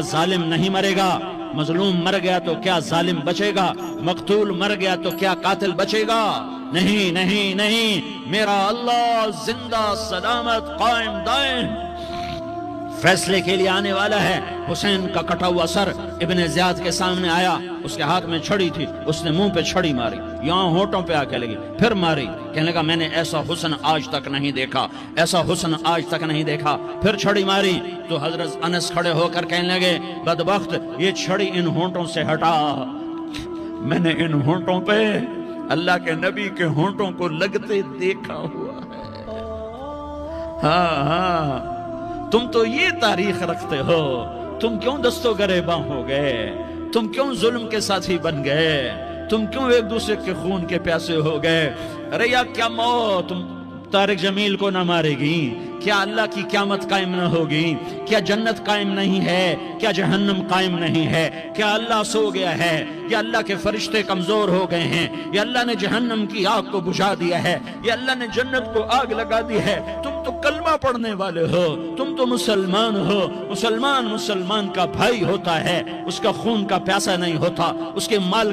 ظالم نہیں مرے گا؟ مظلوم مر گیا تو کیا ظالم بچے گا؟ مقتول مر گیا تو کیا قاتل بچے گا؟ نہیں نہیں نہیں، میرا اللہ زندہ سلامت قائم دائم فیصلے کے لیے آنے والا ہے۔ حسین کا کٹا ہوا سر ابن زیاد کے سامنے آیا، اس کے ہاتھ میں چھڑی تھی، اس نے منہ پہ چھڑی ماری، یہاں ہونٹوں پہ آ کے لگی، پھر ماری، کہنے لگا میں نے ایسا حسن آج تک نہیں دیکھا، ایسا حسن آج تک نہیں دیکھا، پھر چھڑی ماری تو حضرت انس کھڑے ہو کر کہنے لگے بدبخت یہ چھڑی ان ہونٹوں سے ہٹا، میں نے ان ہونٹوں پہ اللہ کے نبی کے ہونٹوں کو لگتے دیکھا ہوا ہے۔ ہاں ہاں، تم تو یہ تاریخ رکھتے ہو، تم کیوں دست و گریباں ہو گئے؟ تم کیوں ظلم کے ساتھی بن گئے؟ تم کیوں ایک دوسرے کے خون کے پیاسے ہو گئے؟ ارے یا کیا موت طارق جمیل کو نہ مارے گی؟ کیا اللہ کی قیامت قائم نہ ہوگی؟ کیا جنت قائم نہیں ہے؟ کیا جہنم قائم نہیں ہے؟ کیا اللہ سو گیا ہے؟ یا اللہ کے فرشتے کمزور ہو گئے ہیں؟ یا اللہ نے جہنم کی آگ کو بجھا دیا ہے؟ یا اللہ نے جنت کو آگ لگا دی ہے؟ تم تو کلمہ پڑھنے والے ہو، تم تو مسلمان ہو۔ مسلمان کا بھائی ہوتا ہے، اس کا خون کا پیاسا نہیں ہوتا، اس کے مال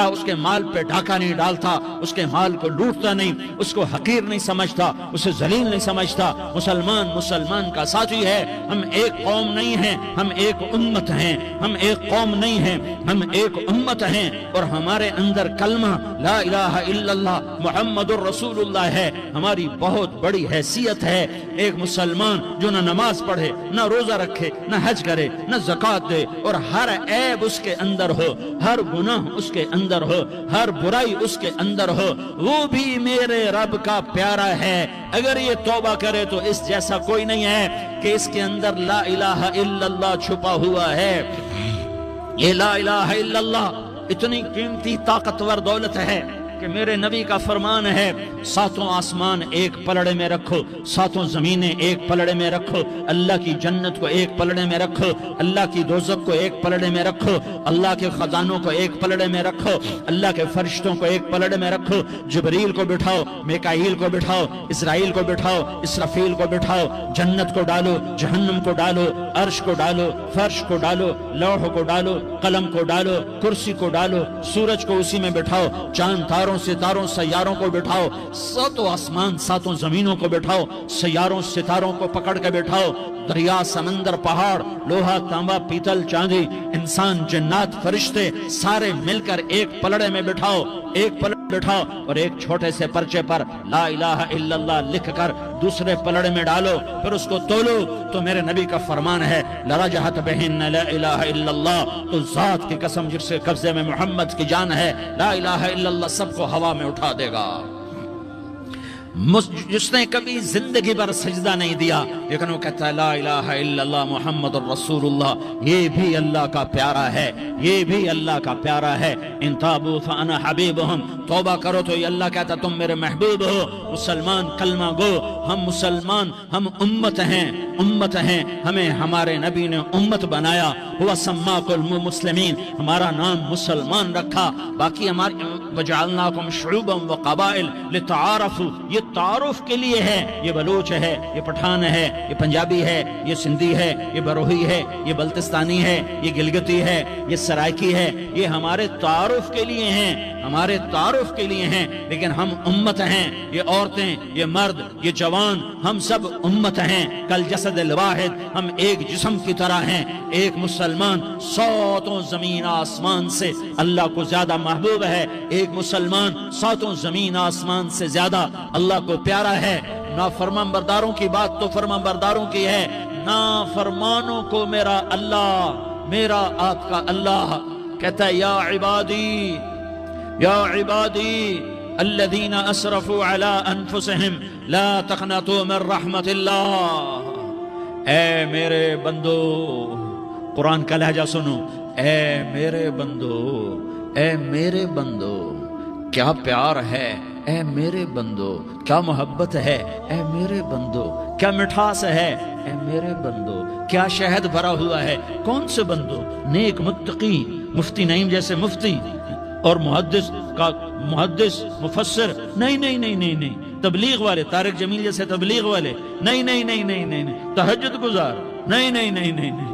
اس کے مال پہ ڈاکہ نہیں ڈالتا، اس کے مال کو لوٹتا نہیں، اس کو حقیر نہیں سمجھتا، اسے ذلیل نہیں سمجھتا۔ مسلمان کا ساتھی ہے۔ ہم ایک قوم نہیں ہیں، ہم ایک امت ہیں، ہم ایک قوم نہیں ہیں، ہم ایک امت ہیں، اور ہمارے اندر کلمہ لا الہ الا اللہ محمد الرسول اللہ ہے، ہماری بہت بڑی حیثیت ہے۔ ایک مسلمان جو نہ نماز پڑھے، نہ روزہ رکھے، نہ حج کرے، نہ زکوٰۃ دے، اور ہر عیب اس کے اندر ہو، ہر گناہ اس کے اندر ہو، ہر برائی اس کے اندر ہو، وہ بھی میرے رب کا پیارا ہے۔ اگر یہ توبہ کرے تو اس جیسا کوئی نہیں ہے کہ اس کے اندر لا الہ الا اللہ چھپا ہوا ہے۔ یہ لا الہ الا اللہ اتنی قیمتی طاقتور دولت ہے کہ میرے نبی کا فرمان ہے ساتوں آسمان ایک پلڑے میں رکھو، ساتوں زمینیں ایک پلڑے میں رکھو، اللہ کی جنت کو ایک پلڑے میں رکھو، اللہ کی دوزخ کو ایک پلڑے میں رکھو، اللہ کے خزانوں کو ایک پلڑے میں رکھو، اللہ کے فرشتوں کو ایک پلڑے میں رکھو، جبریل کو بٹھاؤ، میکائیل کو بٹھاؤ، اسرائیل کو بٹھاؤ، اسرافیل کو بٹھاؤ، جنت کو ڈالو، جہنم کو ڈالو، عرش کو ڈالو، فرش کو ڈالو، لوح کو ڈالو، قلم کو ڈالو، کرسی کو ڈالو، سورج کو اسی میں بٹھاؤ، چاند تاروں ستاروں سیاروں کو بٹھاؤ، ساتوں آسمان ساتوں زمینوں کو بٹھاؤ، سیاروں ستاروں کو پکڑ کے بٹھاؤ، دریا سمندر پہاڑ لوہا تانبا پیتل چاندی انسان جنات فرشتے سارے مل کر ایک پلڑے میں بٹھاؤ، ایک پلڑے بٹھاؤ، اور ایک چھوٹے سے پرچے پر لا الہ الا اللہ لکھ کر دوسرے پلڑے میں ڈالو، پھر اس کو تولو تو میرے نبی کا فرمان ہے لرجحت بہن لا الہ الا اللہ، تو ذات کی قسم جس سے قبضے میں محمد کی جان ہے، لا الہ الا اللہ سب کو ہوا میں اٹھا دے گا۔ جس نے کبھی زندگی پر سجدہ نہیں دیا لیکن وہ کہتا ہے لا الہ الا اللہ محمد الرسول اللہ، یہ بھی اللہ کا پیارا ہے، یہ بھی اللہ کا پیارا ہے۔ ان تابوا فانا حبیبہم، توبہ کرو تو یہ اللہ کہتا تم میرے محبوب ہو۔ مسلمان کلمہ گو، ہم مسلمان، ہم امت ہیں، امت ہیں، ہمیں ہمارے نبی نے امت بنایا، ہوا سماکم المسلمین، ہمارا نام مسلمان رکھا، باقی ہماری وجعلناکم شعوبا وقبائل لتعارفوا، یہ تعارف کے لیے ہے، یہ بلوچ ہے، یہ پٹھان ہے، یہ پنجابی ہے، یہ سندھی ہے، یہ بروہی ہے، یہ بلتستانی ہے، یہ گلگتی ہے، یہ سرائکی ہے، یہ ہمارے تعارف کے لیے ہیں، ہمارے تعارف کے لیے ہیں، لیکن ہم امت ہیں، یہ عورتیں، یہ مرد، یہ جوان، ہم سب امت ہیں، کل جسد الواحد، ہم ایک جسم کی طرح ہیں۔ ایک مسلمان ساتوں زمین آسمان سے اللہ کو زیادہ محبوب ہے، ایک مسلمان ساتوں زمین آسمان سے زیادہ اللہ کو پیارا ہے۔ نافرمان برداروں کی بات تو فرمان برداروں کی ہے، نافرمانوں کو میرا اللہ، میرا آپ کا اللہ کہتا ہے یا عبادی، یا عبادی الذین اسرفوا علی انفسہم لا تقنطوا من رحمت اللہ، اے میرے بندو، قرآن کا لہجہ سنو، اے میرے بندو، اے میرے بندو، کیا پیار ہے، اے میرے بندو، کیا محبت ہے، اے میرے بندو، کیا مٹھاس ہے، اے میرے بندو، کیا شہد بھرا ہوا ہے۔ کون سے بندو؟ نیک متقی، مفتی نعیم جیسے مفتی اور محدث مفسر، نہیں نہیں نہیں نہیں نہیں، تبلیغ والے، طارق جمیل جیسے تبلیغ والے، نہیں نہیں نہیں نہیں نہیں، تہجد گزار، نہیں نہیں نہیں نہیں نہیں،